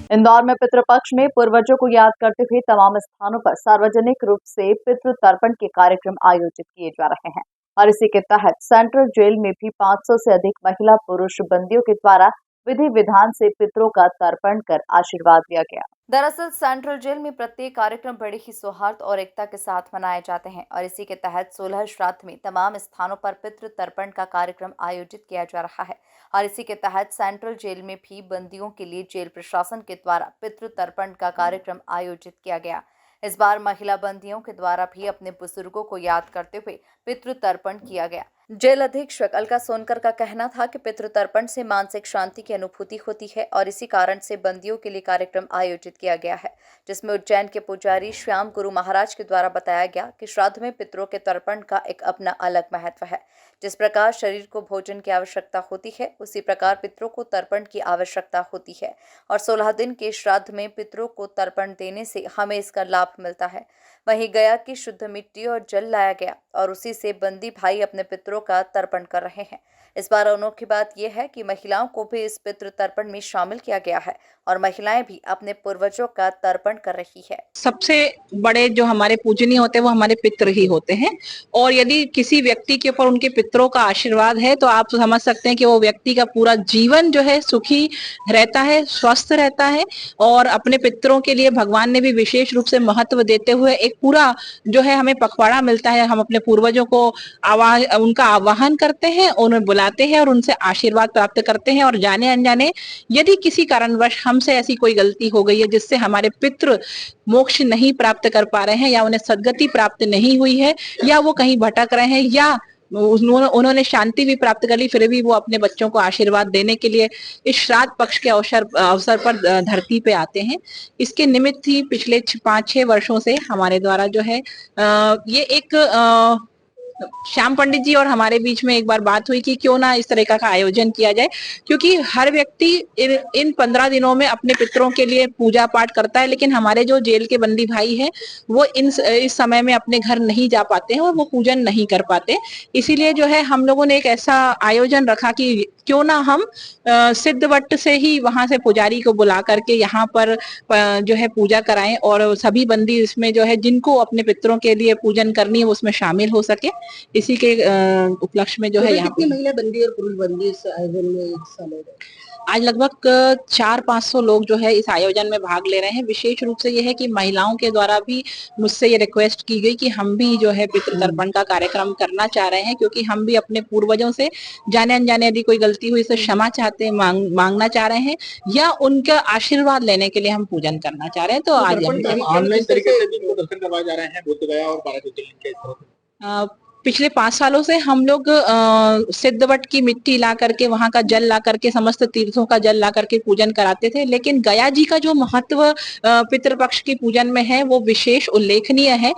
इंदौर में पितृपक्ष में पूर्वजों को याद करते हुए तमाम स्थानों पर सार्वजनिक रूप से पितृ तर्पण के कार्यक्रम आयोजित किए जा रहे हैं और इसी के तहत सेंट्रल जेल में भी 500 से अधिक महिला पुरुष बंदियों के द्वारा विधि विधान से पितरों का तर्पण कर आशीर्वाद लिया गया। दरअसल सेंट्रल जेल में प्रत्येक कार्यक्रम बड़े ही सौहार्द और एकता के साथ मनाए जाते हैं और इसी के तहत 16 श्राद्ध में तमाम स्थानों पर पितृ तर्पण का कार्यक्रम आयोजित किया जा रहा है और इसी के तहत सेंट्रल जेल में भी बंदियों के लिए जेल प्रशासन के द्वारा पितृ तर्पण का कार्यक्रम आयोजित किया गया। इस बार महिला बंदियों के द्वारा भी अपने बुजुर्गों को याद करते हुए पितृ तर्पण किया गया। जेल अधीक्षक अलका सोनकर का कहना था कि पितृ तर्पण से मानसिक शांति की अनुभूति होती है और इसी कारण से बंदियों के लिए कार्यक्रम आयोजित किया गया है, जिसमें उज्जैन के पुजारी श्याम गुरु महाराज के द्वारा बताया गया कि श्राद्ध में पितरों के तर्पण का एक अपना अलग महत्व है। जिस प्रकार शरीर को भोजन की आवश्यकता होती है, उसी प्रकार पितरों को तर्पण की आवश्यकता होती है और 16 दिन के श्राद्ध में पितरों को तर्पण देने से हमें इसका लाभ मिलता है। वहीं गया की शुद्ध मिट्टी और जल लाया गया और उसी से बंदी भाई अपने पितरों का तर्पण कर रहे हैं। इस बार अनोखी बात यह है कि महिलाओं को भी इस पितृ तर्पण में शामिल किया गया है और महिलाएं भी अपने पूर्वजों का तर्पण कर रही है। सबसे बड़े जो हमारे पूजनीय होते हैं वो हमारे पितृ ही होते हैं और यदि किसी व्यक्ति के ऊपर उनके पितरों का आशीर्वाद है तो आप समझ सकते हैं कि वो व्यक्ति का पूरा जीवन जो है सुखी रहता है, स्वस्थ रहता है और अपने पितरों के लिए भगवान ने भी विशेष रूप से महत्व देते हुए एक पूरा जो है हमें पखवाड़ा मिलता है। हम अपने पूर्वजों को उनका आवाहन करते हैं, उन्हें बुलाते हैं और उनसे आशीर्वाद प्राप्त करते हैं और जाने अनजाने यदि किसी कारणवश हमसे ऐसी कोई गलती हो गई है जिससे हमारे पितृ मोक्ष नहीं प्राप्त कर पा रहे हैं या उन्हें सद्गति प्राप्त नहीं हुई है या वो कहीं भटक रहे हैं या उन्होंने शांति भी प्राप्त कर ली, फिर भी वो अपने बच्चों को आशीर्वाद देने के लिए इस श्राद्ध पक्ष के अवसर पर धरती पे आते हैं। इसके निमित्त ही पिछले 5-6 वर्षों से हमारे द्वारा जो है ये एक श्याम पंडित जी और हमारे बीच में एक बार बात हुई कि क्यों ना इस तरह का आयोजन किया जाए, क्योंकि हर व्यक्ति इन 15 दिनों में अपने पितरों के लिए पूजा पाठ करता है, लेकिन हमारे जो जेल के बंदी भाई हैं वो इस समय में अपने घर नहीं जा पाते हैं और वो पूजन नहीं कर पाते। इसीलिए जो है हम लोगों ने एक ऐसा आयोजन रखा कि क्यों ना हम सिद्धवट से ही वहां से पुजारी को बुला करके यहाँ पर जो है पूजा कराएं और सभी बंदी इसमें जो है जिनको अपने पितरों के लिए पूजन करनी है उसमें शामिल हो सके। इसी के उपलक्ष्य में जो है यहाँ महिला बंदी और पुरुष बंदी इस आयोजन में हिस्सा ले रहे हैं। आज लगभग 400-500 लोग जो है इस आयोजन में भाग ले रहे हैं। विशेष रूप से यह है कि महिलाओं के द्वारा भी मुझसे ये रिक्वेस्ट की गई कि हम भी जो है पितृ तर्पण का कार्यक्रम करना चाह रहे हैं, क्योंकि हम भी अपने पूर्वजों से जाने अनजाने यदि कोई गलती हुई तो क्षमा चाहते हैं, मांगना चाह रहे हैं या उनका आशीर्वाद लेने के लिए हम पूजन करना चाह रहे हैं। तो आज ऑनलाइन तरीके से भी दर्शन करवाए जा रहे हैं बुद्ध गया और 12 ज्योतिर्लिंग के। पिछले 5 सालों से हम लोग सिद्धवट की मिट्टी ला करके, वहां का जल ला करके, समस्त तीर्थों का जल ला करके पूजन कराते थे, लेकिन गया जी का जो महत्व पितृपक्ष की पूजन में है वो विशेष उल्लेखनीय है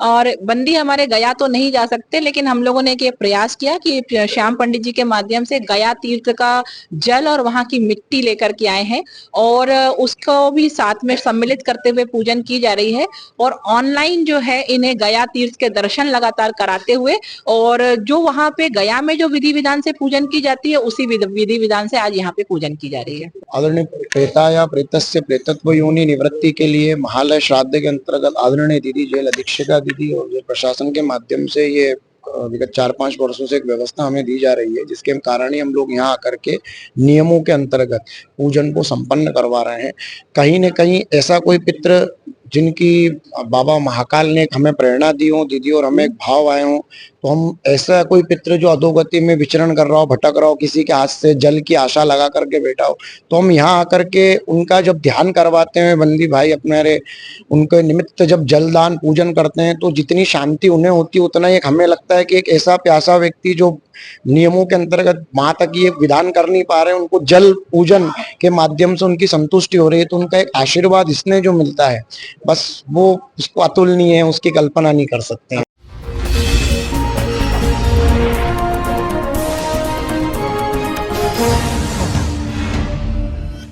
और बंदी हमारे गया तो नहीं जा सकते, लेकिन हम लोगों ने एक प्रयास किया कि श्याम पंडित जी के माध्यम से गया तीर्थ का जल और वहां की मिट्टी लेकर के आए हैं और उसको भी साथ में सम्मिलित करते हुए पूजन की जा रही है और ऑनलाइन जो है इन्हें गया तीर्थ के दर्शन लगातार कराते हुए और जो वहां पे गया में जो विधि विधान से पूजन की जाती है उसी विधि विधान से आज यहाँ पे पूजन की जा रही है। आदरणीय प्रेता या प्रेतस्य प्रेतत्व योनि निवृत्ति के लिए महालय श्राद्ध के अंतर्गत आदरणीय दीदी, जेल अधीक्षिका दीदी और जेल प्रशासन के माध्यम से ये विगत 4-5 वर्षों से एक व्यवस्था हमें दी जा रही है, जिसके कारण ही हम लोग यहाँ आकर के नियमों के अंतर्गत पूजन को संपन्न करवा रहे हैं। कहीं न कहीं ऐसा कोई पितृ जिनकी बाबा महाकाल ने हमें प्रेरणा दी हो दीदी और हमें एक भाव आए हो, तो हम ऐसा कोई पितृ जो अधोगति में विचरण कर रहा हो, भटक रहा हो, किसी के हाथ से जल की आशा लगा करके बैठा हो, तो हम यहाँ आकर के उनका जब ध्यान करवाते हैं बंदी भाई अपने उनके निमित्त जब जलदान पूजन करते हैं तो जितनी शांति उन्हें होती है उतना ही हमें लगता है कि एक ऐसा प्यासा व्यक्ति जो नियमों के अंतर्गत वहां तक ये विधान कर नहीं पा रहे हैं, उनको जल पूजन के माध्यम से उनकी संतुष्टि हो रही है, तो उनका एक आशीर्वाद इसने जो मिलता है बस वो उसको अतुलनीय है, उसकी कल्पना नहीं कर सकते हैं।